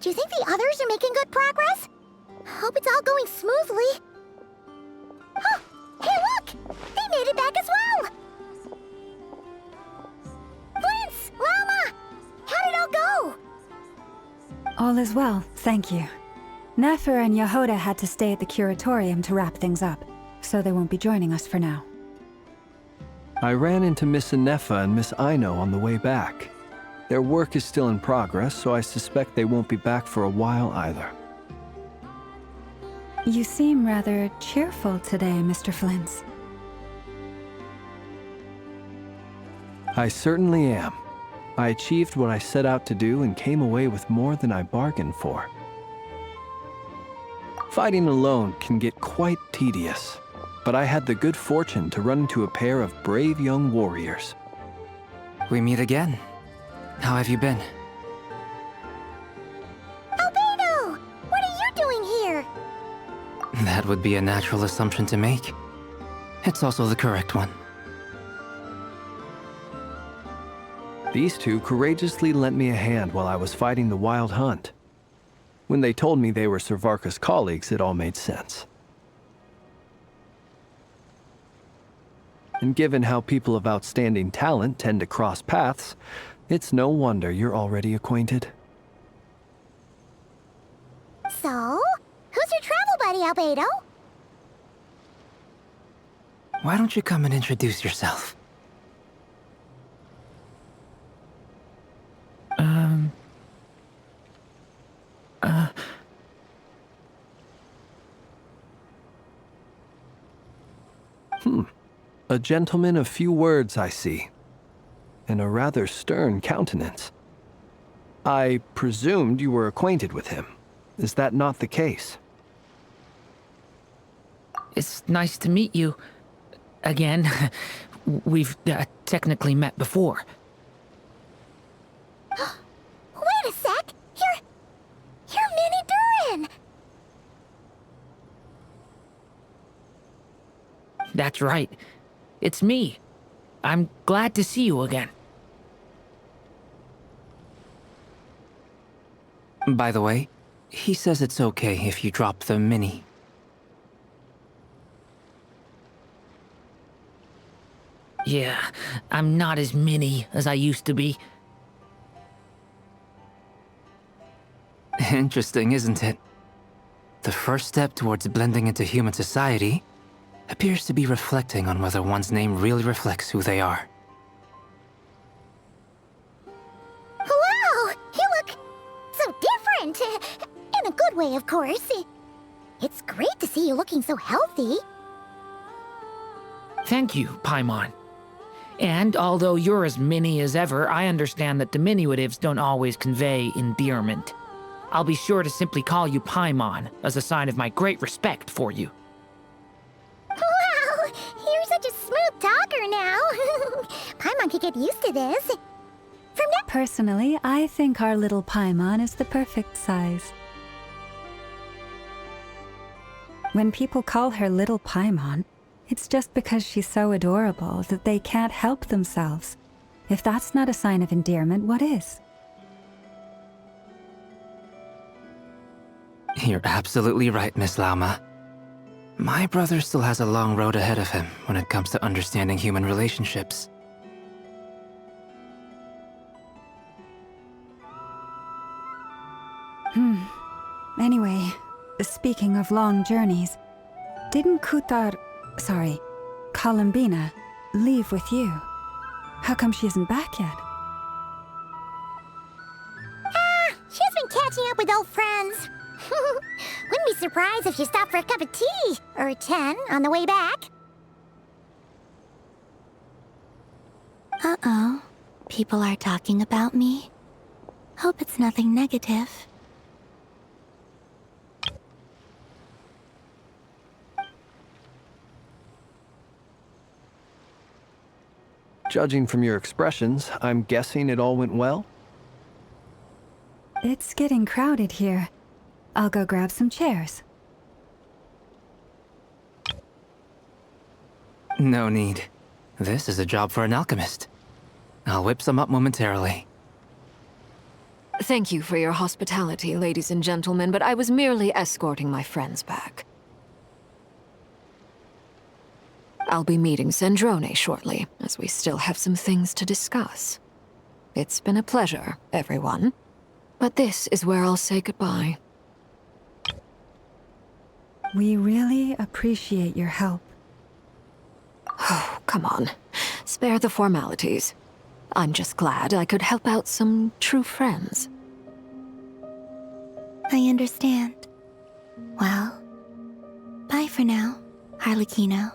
Do you think the others are making good progress? Hope it's all going smoothly. Huh! Hey, look! They made it back as well! Prince! Lama! How did it all go? All is well, thank you. Nefer and Yehuda had to stay at the curatorium to wrap things up, so they won't be joining us for now. I ran into Miss Nefa and Miss Aino on the way back. Their work is still in progress, so I suspect they won't be back for a while either. You seem rather cheerful today, Mr. Flintz. I certainly am. I achieved what I set out to do and came away with more than I bargained for. Fighting alone can get quite tedious, but I had the good fortune to run into a pair of brave young warriors. We meet again. How have you been? Albedo! What are you doing here? That would be a natural assumption to make. It's also the correct one. These two courageously lent me a hand while I was fighting the Wild Hunt. When they told me they were Servarka's colleagues, it all made sense. And given how people of outstanding talent tend to cross paths, it's no wonder you're already acquainted. So, who's your travel buddy, Albedo? Why don't you come and introduce yourself? A gentleman of few words, I see, and a rather stern countenance. I presumed you were acquainted with him. Is that not the case? It's nice to meet you. Again. We've technically met before. Wait a sec! You're Minnie Durin! That's right. It's me. I'm glad to see you again. By the way, he says it's okay if you drop the mini. Yeah, I'm not as mini as I used to be. Interesting, isn't it? The first step towards blending into human society appears to be reflecting on whether one's name really reflects who they are. Wow! You look so different! In a good way, of course. It's great to see you looking so healthy. Thank you, Paimon. And although you're as mini as ever, I understand that diminutives don't always convey endearment. I'll be sure to simply call you Paimon as a sign of my great respect for you. Wow! You're such a smooth talker now. Paimon could get used to this. From now— Personally, I think our little Paimon is the perfect size. When people call her little Paimon, it's just because she's so adorable that they can't help themselves. If that's not a sign of endearment, what is? You're absolutely right, Miss Lama. My brother still has a long road ahead of him when it comes to understanding human relationships. Anyway, speaking of long journeys, didn't Columbina, leave with you? How come she isn't back yet? she's been catching up with old friends. Wouldn't be surprised if she stopped for a cup of tea, or 10, on the way back. Uh-oh. People are talking about me. Hope it's nothing negative. Judging from your expressions, I'm guessing it all went well? It's getting crowded here. I'll go grab some chairs. No need. This is a job for an alchemist. I'll whip some up momentarily. Thank you for your hospitality, ladies and gentlemen, but I was merely escorting my friends back. I'll be meeting Sandrone shortly, as we still have some things to discuss. It's been a pleasure, everyone. But this is where I'll say goodbye. We really appreciate your help. Oh, come on. Spare the formalities. I'm just glad I could help out some true friends. I understand. Well, bye for now, Harlequino.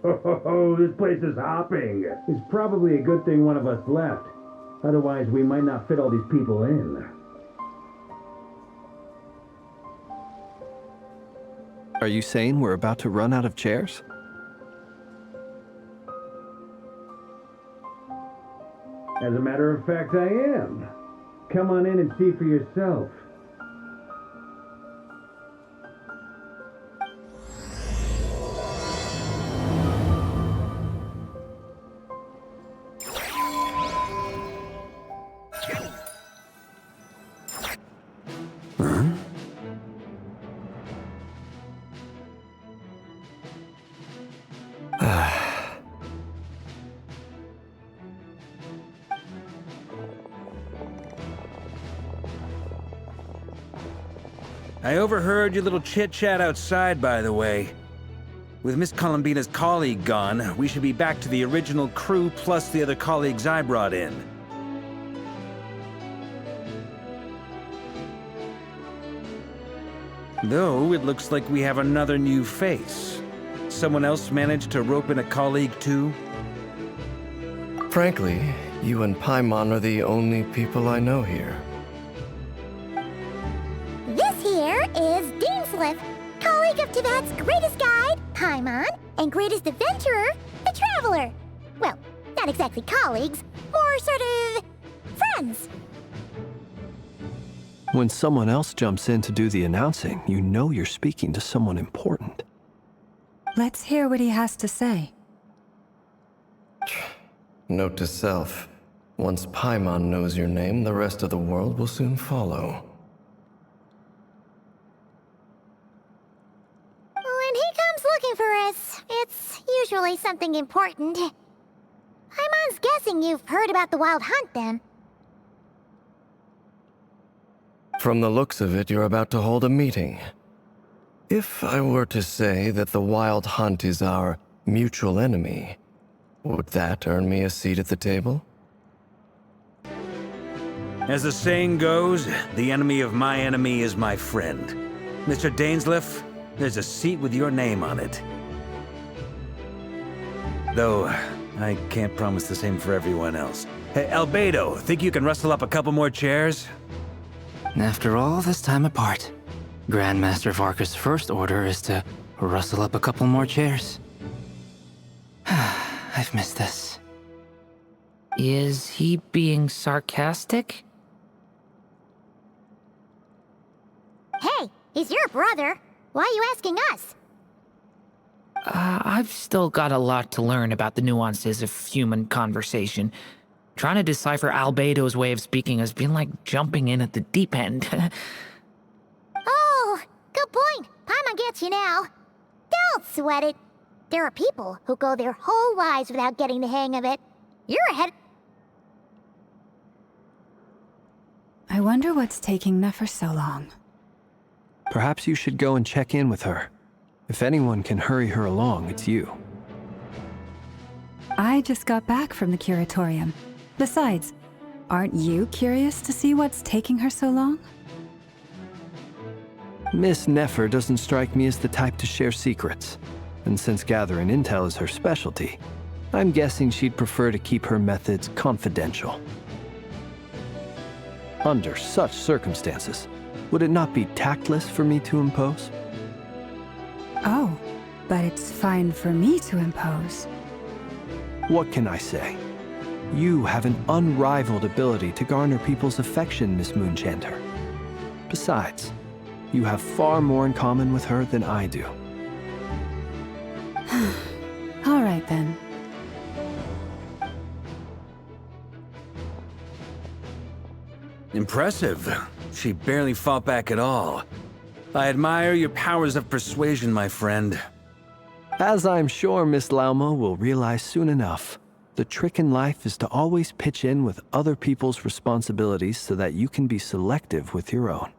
Oh, this place is hopping. It's probably a good thing one of us left. Otherwise, we might not fit all these people in. Are you saying we're about to run out of chairs? As a matter of fact, I am. Come on in and see for yourself. I overheard your little chit-chat outside, by the way. With Miss Columbina's colleague gone, we should be back to the original crew plus the other colleagues I brought in. Though, it looks like we have another new face. Someone else managed to rope in a colleague, too? Frankly, you and Paimon are the only people I know here. This here is Dainsliff, colleague of Tivat's greatest guide, Paimon, and greatest adventurer, the Traveler. Well, not exactly colleagues, more sort of friends. When someone else jumps in to do the announcing, you know you're speaking to someone important. Let's hear what he has to say. Note to self, once Paimon knows your name, the rest of the world will soon follow. When he comes looking for us, it's usually something important. Paimon's guessing you've heard about the Wild Hunt, then. From the looks of it, you're about to hold a meeting. If I were to say that the Wild Hunt is our mutual enemy, would that earn me a seat at the table? As the saying goes, the enemy of my enemy is my friend. Mr. Dainsliff, there's a seat with your name on it. Though, I can't promise the same for everyone else. Hey, Albedo, think you can rustle up a couple more chairs? After all this time apart, Grandmaster Varka's first order is to rustle up a couple more chairs. I've missed this. Is he being sarcastic? Hey, he's your brother. Why are you asking us? I've still got a lot to learn about the nuances of human conversation. Trying to decipher Albedo's way of speaking has been like jumping in at the deep end. Oh, good point. Paimon gets you now. Don't sweat it. There are people who go their whole lives without getting the hang of it. You're ahead. I wonder what's taking Nefer so long. Perhaps you should go and check in with her. If anyone can hurry her along, it's you. I just got back from the curatorium. Besides, aren't you curious to see what's taking her so long? Miss Nefer doesn't strike me as the type to share secrets. And since gathering intel is her specialty, I'm guessing she'd prefer to keep her methods confidential. Under such circumstances, would it not be tactless for me to impose? Oh, but it's fine for me to impose. What can I say? You have an unrivaled ability to garner people's affection, Miss Moonchanter. Besides, you have far more in common with her than I do. All right then. Impressive. She barely fought back at all. I admire your powers of persuasion, my friend. As I'm sure Miss Lauma will realize soon enough, the trick in life is to always pitch in with other people's responsibilities so that you can be selective with your own.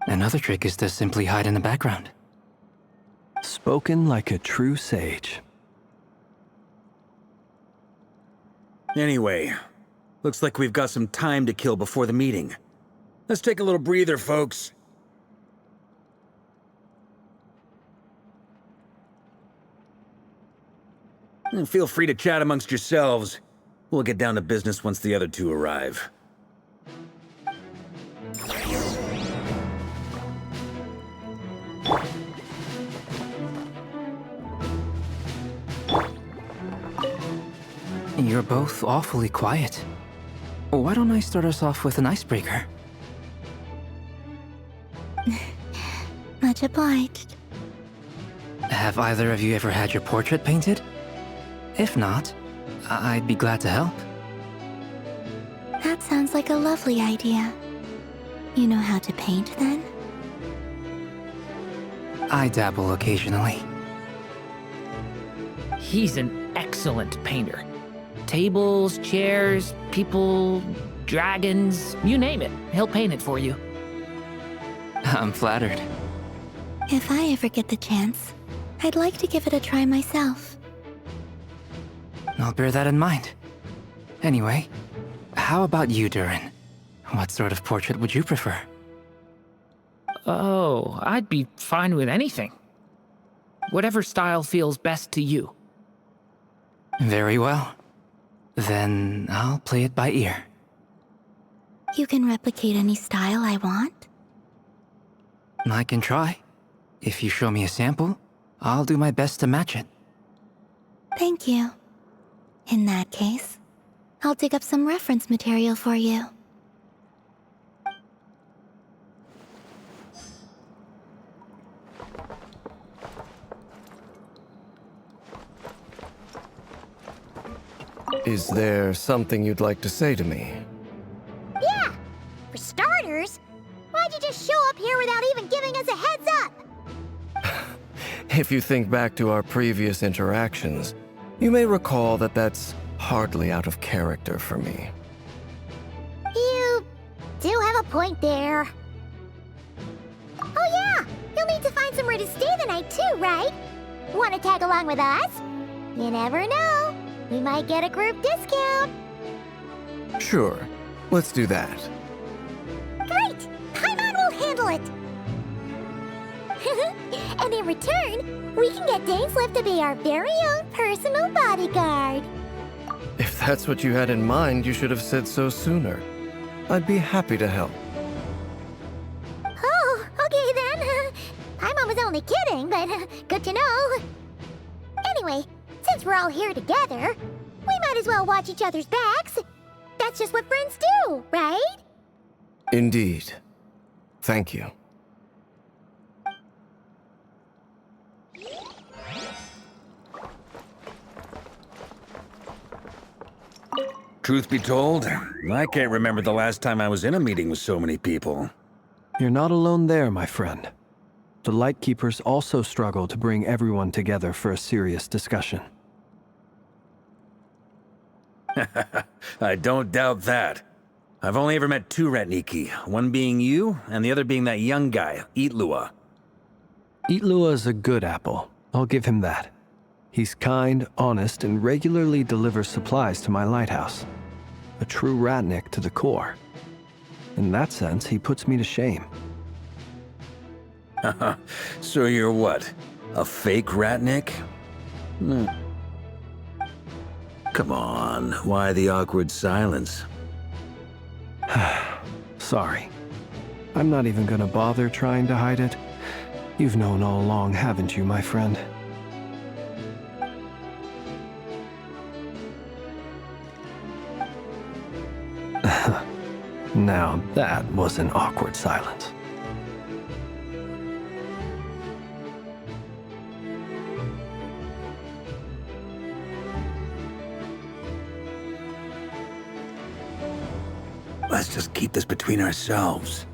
Another trick is to simply hide in the background. Spoken like a true sage. Anyway, looks like we've got some time to kill before the meeting. Let's take a little breather, folks. And feel free to chat amongst yourselves. We'll get down to business once the other two arrive. You're both awfully quiet. Why don't I start us off with an icebreaker? Much obliged. Have either of you ever had your portrait painted? If not, I'd be glad to help. That sounds like a lovely idea. You know how to paint, then? I dabble occasionally. He's an excellent painter. Tables, chairs, people, dragons, you name it. He'll paint it for you. I'm flattered. If I ever get the chance, I'd like to give it a try myself. I'll bear that in mind. Anyway, how about you, Durin? What sort of portrait would you prefer? Oh, I'd be fine with anything. Whatever style feels best to you. Very well. Then I'll play it by ear. You can replicate any style I want? I can try. If you show me a sample, I'll do my best to match it. Thank you. In that case, I'll dig up some reference material for you. Is there something you'd like to say to me? Yeah! For starters, why'd you just show up here without even giving us a heads up? If you think back to our previous interactions, you may recall that that's hardly out of character for me. You do have a point there. Oh yeah! You'll need to find somewhere to stay the night too, right? Want to tag along with us? You never know. We might get a group discount. Sure, let's do that. Great! Paimon will handle it! And in return, we can get Dainslift to be our very own personal bodyguard. If that's what you had in mind, you should have said so sooner. I'd be happy to help. Oh, okay then. Paimon was only kidding, but good to know. Anyway, since we're all here together, we might as well watch each other's backs. That's just what friends do, right? Indeed. Thank you. Truth be told, I can't remember the last time I was in a meeting with so many people. You're not alone there, my friend. The Lightkeepers also struggle to bring everyone together for a serious discussion. I don't doubt that. I've only ever met two Ratniki, one being you, and the other being that young guy, Itlua. Itlua is a good apple. I'll give him that. He's kind, honest, and regularly delivers supplies to my lighthouse. A true Ratnik to the core. In that sense, he puts me to shame. So you're what? A fake Ratnik? Come on, why the awkward silence? Sorry. I'm not even gonna bother trying to hide it. You've known all along, haven't you, my friend? Now that was an awkward silence. Let's just keep this between ourselves.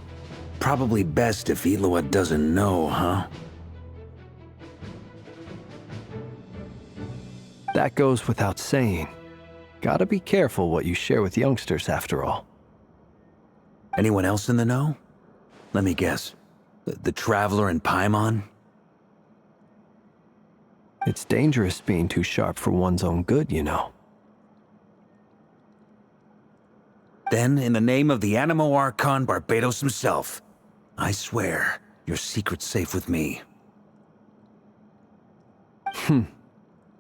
Probably best if Eloa doesn't know, huh? That goes without saying. Gotta be careful what you share with youngsters, after all. Anyone else in the know? Let me guess. The Traveler and Paimon? It's dangerous being too sharp for one's own good, you know. Then, in the name of the Animo Archon Barbados himself, I swear your secret's safe with me.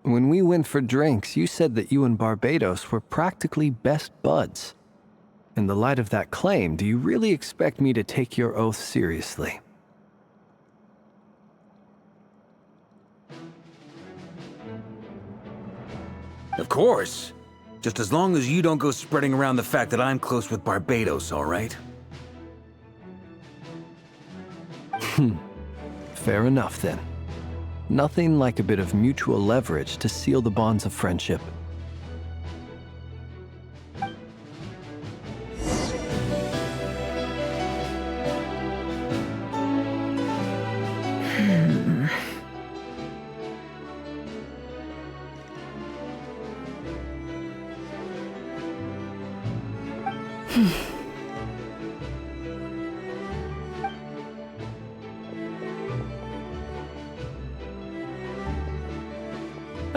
When we went for drinks, you said that you and Barbados were practically best buds. In the light of that claim, do you really expect me to take your oath seriously? Of course. Just as long as you don't go spreading around the fact that I'm close with Barbados, all right? Fair enough, then. Nothing like a bit of mutual leverage to seal the bonds of friendship.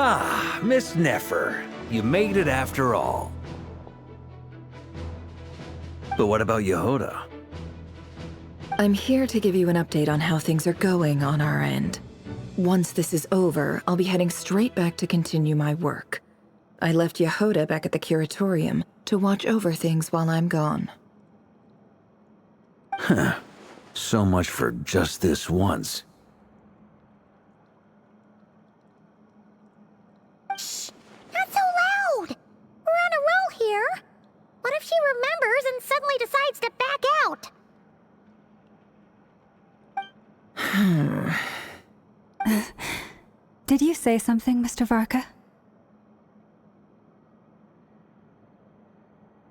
Ah, Miss Nefer. You made it after all. But what about Yehoda? I'm here to give you an update on how things are going on our end. Once this is over, I'll be heading straight back to continue my work. I left Yehoda back at the Curatorium to watch over things while I'm gone. Huh. So much for just this once. Shh! Not so loud! We're on a roll here. What if she remembers and suddenly decides to back out? Did you say something, Mr. Varka?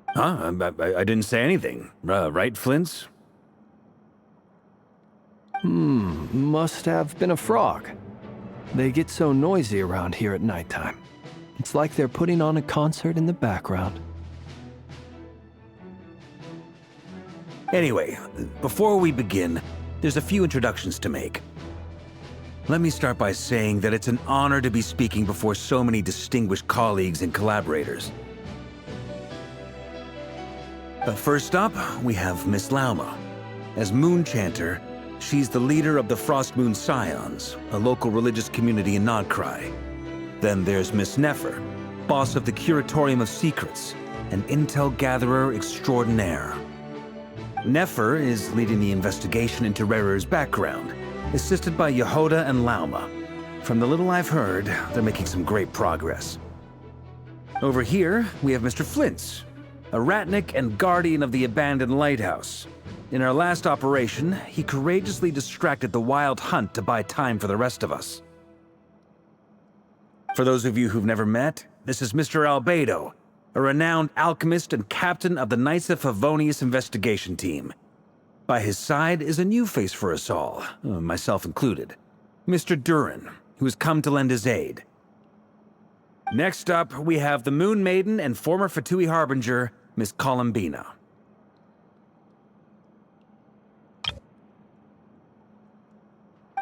Huh? I didn't say anything. Right, Flint's? Must have been a frog. They get so noisy around here at nighttime. It's like they're putting on a concert in the background. Anyway, before we begin, there's a few introductions to make. Let me start by saying that it's an honor to be speaking before so many distinguished colleagues and collaborators. But first up, we have Miss Lauma. As Moon Chanter, she's the leader of the Frost Moon Scions, a local religious community in Nod-Krai. Then there's Miss Nefer, boss of the Curatorium of Secrets, an intel gatherer extraordinaire. Nefer is leading the investigation into Rerer's background, assisted by Yehoda and Lauma. From the little I've heard, they're making some great progress. Over here, we have Mr. Flint's, a Ratnik and guardian of the abandoned lighthouse. In our last operation, he courageously distracted the Wild Hunt to buy time for the rest of us. For those of you who've never met, this is Mr. Albedo, a renowned alchemist and captain of the Knights of Favonius investigation team. By his side is a new face for us all, myself included, Mr. Durin, who has come to lend his aid. Next up, we have the Moon Maiden and former Fatui Harbinger, Miss Columbina.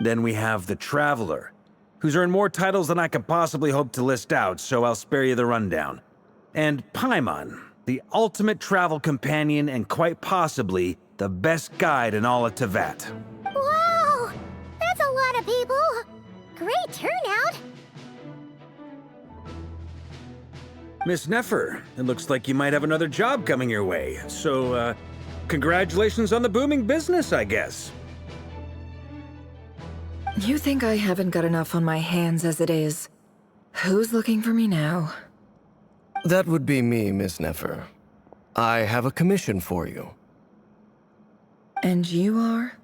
Then we have the Traveler, who's earned more titles than I could possibly hope to list out, so I'll spare you the rundown. And Paimon, the ultimate travel companion and quite possibly the best guide in all of Teyvat. Wow! That's a lot of people! Great turnout! Miss Nefer, it looks like you might have another job coming your way, so, congratulations on the booming business, I guess. You think I haven't got enough on my hands as it is? Who's looking for me now? That would be me, Miss Nefer. I have a commission for you. And you are?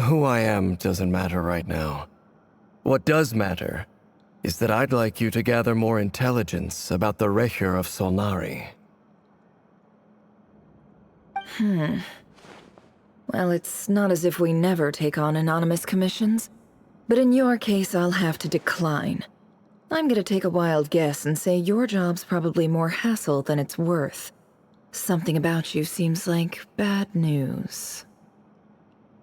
Who I am doesn't matter right now. What does matter is that I'd like you to gather more intelligence about the Recher of Solnari. Well, it's not as if we never take on anonymous commissions. But in your case, I'll have to decline. I'm gonna take a wild guess and say your job's probably more hassle than it's worth. Something about you seems like bad news.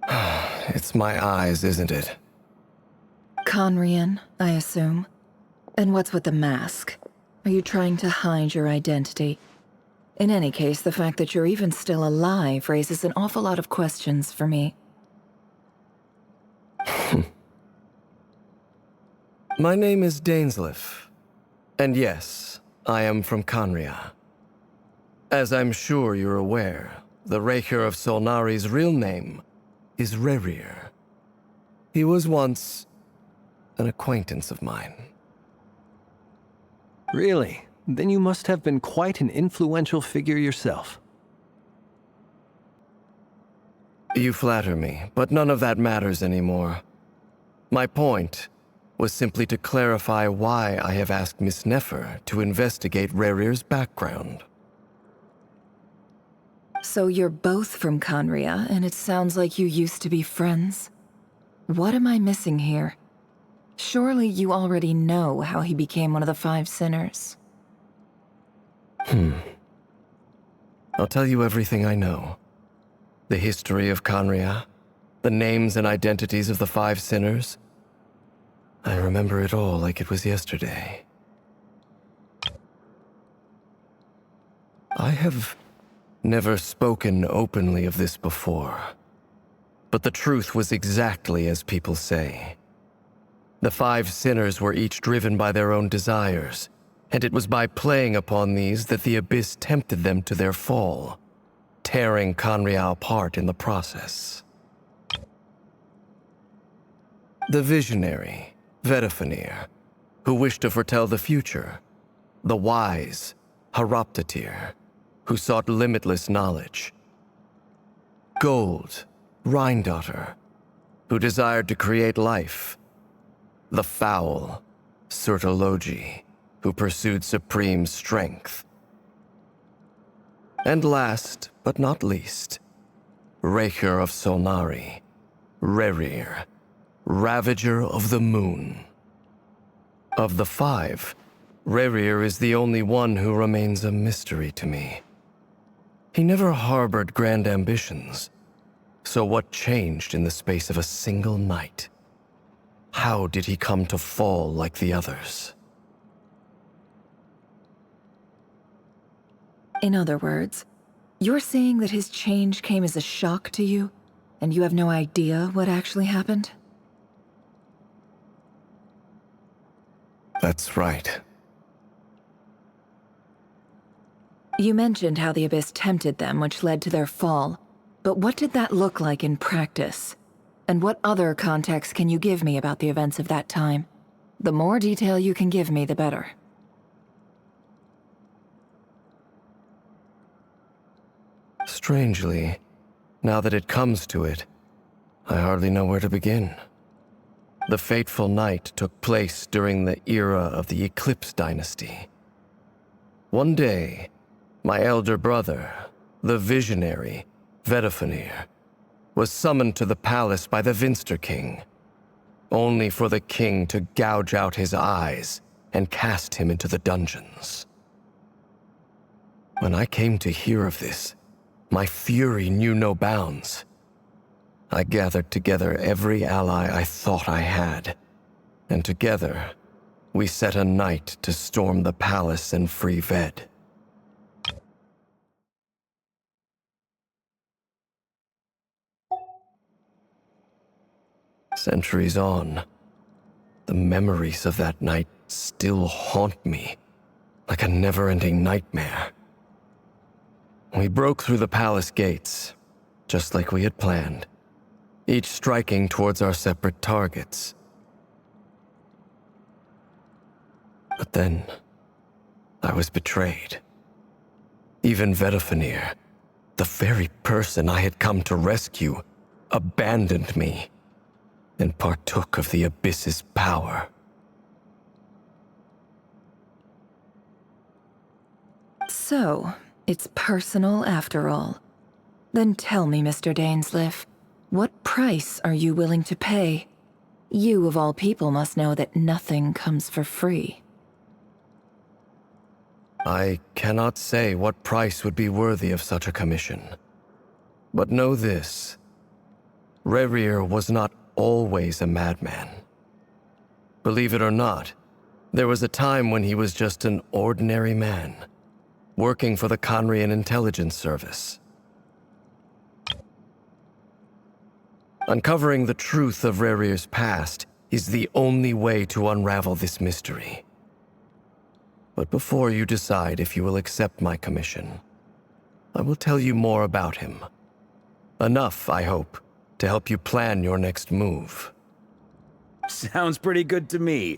It's my eyes, isn't it? Conrian, I assume. And what's with the mask? Are you trying to hide your identity? In any case, the fact that you're even still alive raises an awful lot of questions for me. My name is Dainsleif. And yes, I am from Conria. As I'm sure you're aware, the Raker of Solnari's real name is Rerir. He was once an acquaintance of mine. Really? Then you must have been quite an influential figure yourself. You flatter me, but none of that matters anymore. My point was simply to clarify why I have asked Miss Nefer to investigate Rerir's background. So you're both from Conria, and it sounds like you used to be friends? What am I missing here? Surely you already know how he became one of the Five Sinners. I'll tell you everything I know. The history of Conria, the names and identities of the Five Sinners. I remember it all like it was yesterday. I have never spoken openly of this before, but the truth was exactly as people say. The Five Sinners were each driven by their own desires, and it was by playing upon these that the Abyss tempted them to their fall, tearing Conria apart in the process. The visionary, Vedifenir, who wished to foretell the future. The wise, Haroptatir, who sought limitless knowledge. Gold, Rhindaughter, who desired to create life. The foul, Surtologi, who pursued supreme strength. And last, but not least, Raker of Solnari, Rerir, Ravager of the Moon. Of the five, Rerir is the only one who remains a mystery to me. He never harbored grand ambitions, so what changed in the space of a single night? How did he come to fall like the others? In other words, you're saying that his change came as a shock to you, and you have no idea what actually happened? That's right. You mentioned how the Abyss tempted them, which led to their fall. But what did that look like in practice? And what other context can you give me about the events of that time? The more detail you can give me, the better. Strangely, now that it comes to it, I hardly know where to begin. The fateful night took place during the era of the Eclipse Dynasty. One day, my elder brother, the visionary, Vedifenir, was summoned to the palace by the Vinster King, only for the king to gouge out his eyes and cast him into the dungeons. When I came to hear of this, my fury knew no bounds. I gathered together every ally I thought I had, and together, we set a night to storm the palace and free Ved. Centuries on, the memories of that night still haunt me like a never-ending nightmare. We broke through the palace gates, just like we had planned, each striking towards our separate targets. But then, I was betrayed. Even Vedifenir, the very person I had come to rescue, abandoned me and partook of the Abyss's power. So, it's personal after all. Then tell me, Mr. Dainsleif, what price are you willing to pay? You, of all people, must know that nothing comes for free. I cannot say what price would be worthy of such a commission. But know this. Rerir was not always a madman. Believe it or not, there was a time when he was just an ordinary man, working for the Conrian Intelligence Service. Uncovering the truth of Rerir's past is the only way to unravel this mystery. But before you decide if you will accept my commission, I will tell you more about him. Enough, I hope, to help you plan your next move. Sounds pretty good to me.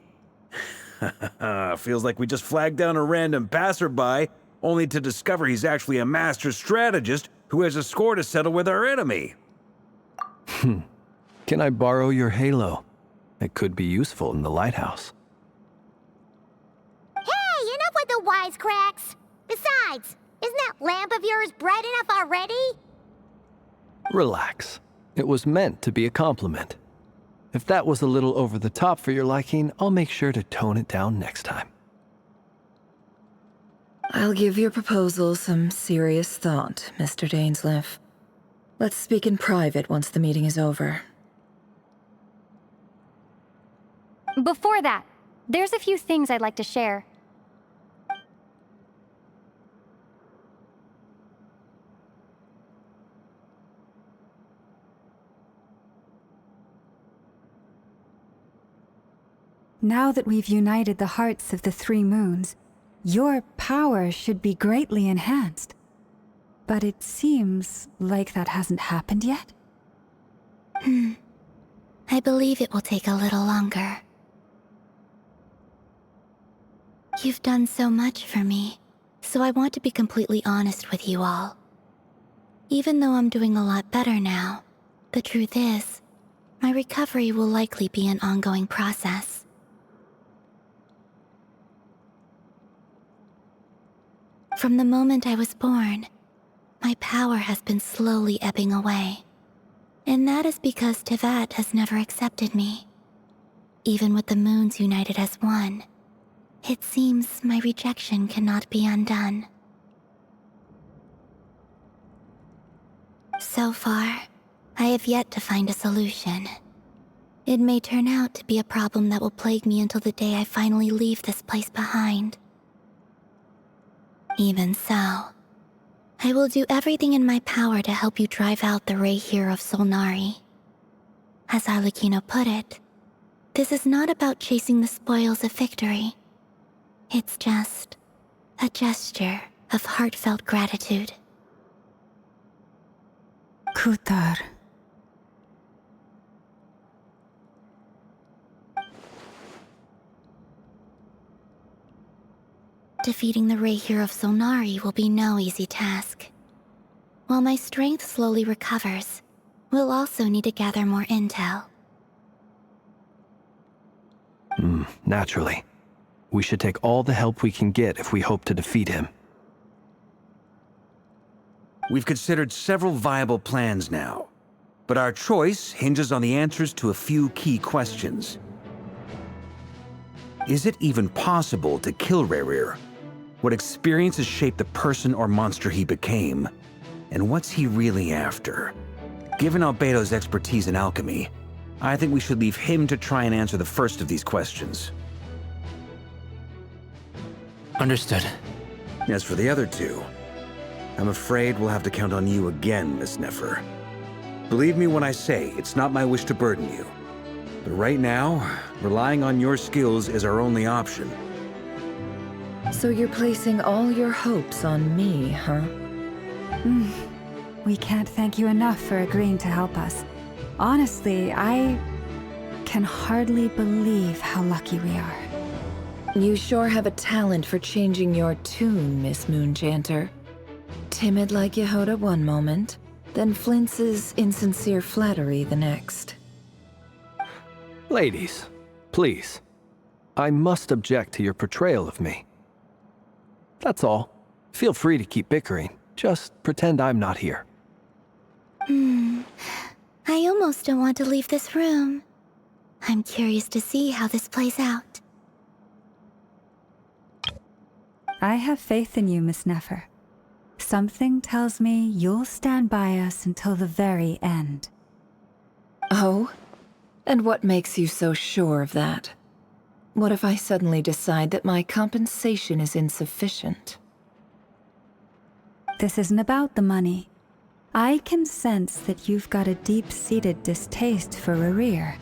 Feels like we just flagged down a random passerby, only to discover he's actually a master strategist who has a score to settle with our enemy. Can I borrow your halo? It could be useful in the lighthouse. Hey, enough with the wisecracks! Besides, isn't that lamp of yours bright enough already? Relax. It was meant to be a compliment. If that was a little over the top for your liking, I'll make sure to tone it down next time. I'll give your proposal some serious thought, Mr. Dainsleif. Let's speak in private once the meeting is over. Before that, there's a few things I'd like to share. Now that we've united the hearts of the three moons, your power should be greatly enhanced. But it seems like that hasn't happened yet. I believe it will take a little longer. You've done so much for me, so I want to be completely honest with you all. Even though I'm doing a lot better now, the truth is, my recovery will likely be an ongoing process. From the moment I was born, my power has been slowly ebbing away. And that is because Teyvat has never accepted me. Even with the moons united as one, it seems my rejection cannot be undone. So far, I have yet to find a solution. It may turn out to be a problem that will plague me until the day I finally leave this place behind. Even so, I will do everything in my power to help you drive out the Rerir of Solnari. As Arlecchino put it, this is not about chasing the spoils of victory. It's just a gesture of heartfelt gratitude. Kutar. Defeating the Rerir of Solnari will be no easy task. While my strength slowly recovers, we'll also need to gather more intel. Naturally. We should take all the help we can get if we hope to defeat him. We've considered several viable plans now, but our choice hinges on the answers to a few key questions. Is it even possible to kill Rerir? What experiences shaped the person or monster he became? And what's he really after? Given Albedo's expertise in alchemy, I think we should leave him to try and answer the first of these questions. Understood. As for the other two, I'm afraid we'll have to count on you again, Miss Nefer. Believe me when I say it's not my wish to burden you. But right now, relying on your skills is our only option. So you're placing all your hopes on me, huh? We can't thank you enough for agreeing to help us. Honestly, I can hardly believe how lucky we are. You sure have a talent for changing your tune, Miss Moonchanter. Timid like Yehoda one moment, then flinches insincere flattery the next. Ladies, please. I must object to your portrayal of me. That's all. Feel free to keep bickering. Just pretend I'm not here. I almost don't want to leave this room. I'm curious to see how this plays out. I have faith in you, Miss Nefer. Something tells me you'll stand by us until the very end. Oh? And what makes you so sure of that? What if I suddenly decide that my compensation is insufficient? This isn't about the money. I can sense that you've got a deep-seated distaste for Rerir.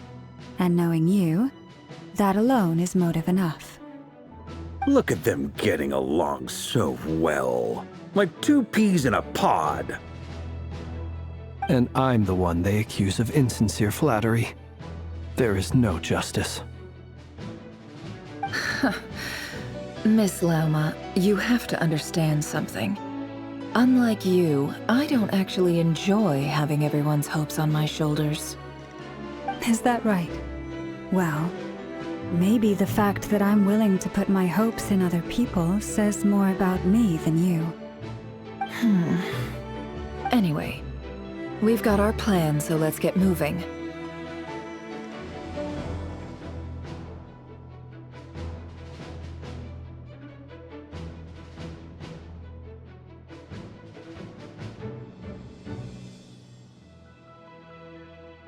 And knowing you, that alone is motive enough. Look at them getting along so well. Like two peas in a pod. And I'm the one they accuse of insincere flattery. There is no justice. Miss Lauma, you have to understand something. Unlike you, I don't actually enjoy having everyone's hopes on my shoulders. Is that right? Well, maybe the fact that I'm willing to put my hopes in other people says more about me than you. Anyway, we've got our plan, so let's get moving.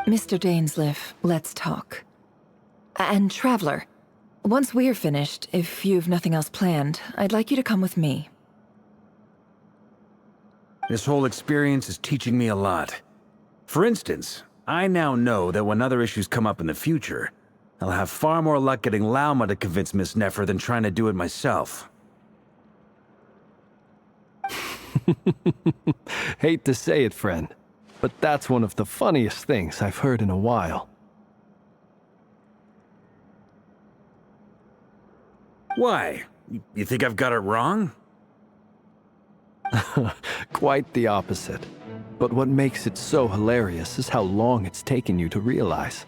Mr. Dainsleif, let's talk. And Traveler, once we're finished, if you've nothing else planned, I'd like you to come with me. This whole experience is teaching me a lot. For instance, I now know that when other issues come up in the future, I'll have far more luck getting Lauma to convince Miss Nefer than trying to do it myself. Hate to say it, friend, but that's one of the funniest things I've heard in a while. Why? You think I've got it wrong? Quite the opposite. But what makes it so hilarious is how long it's taken you to realize.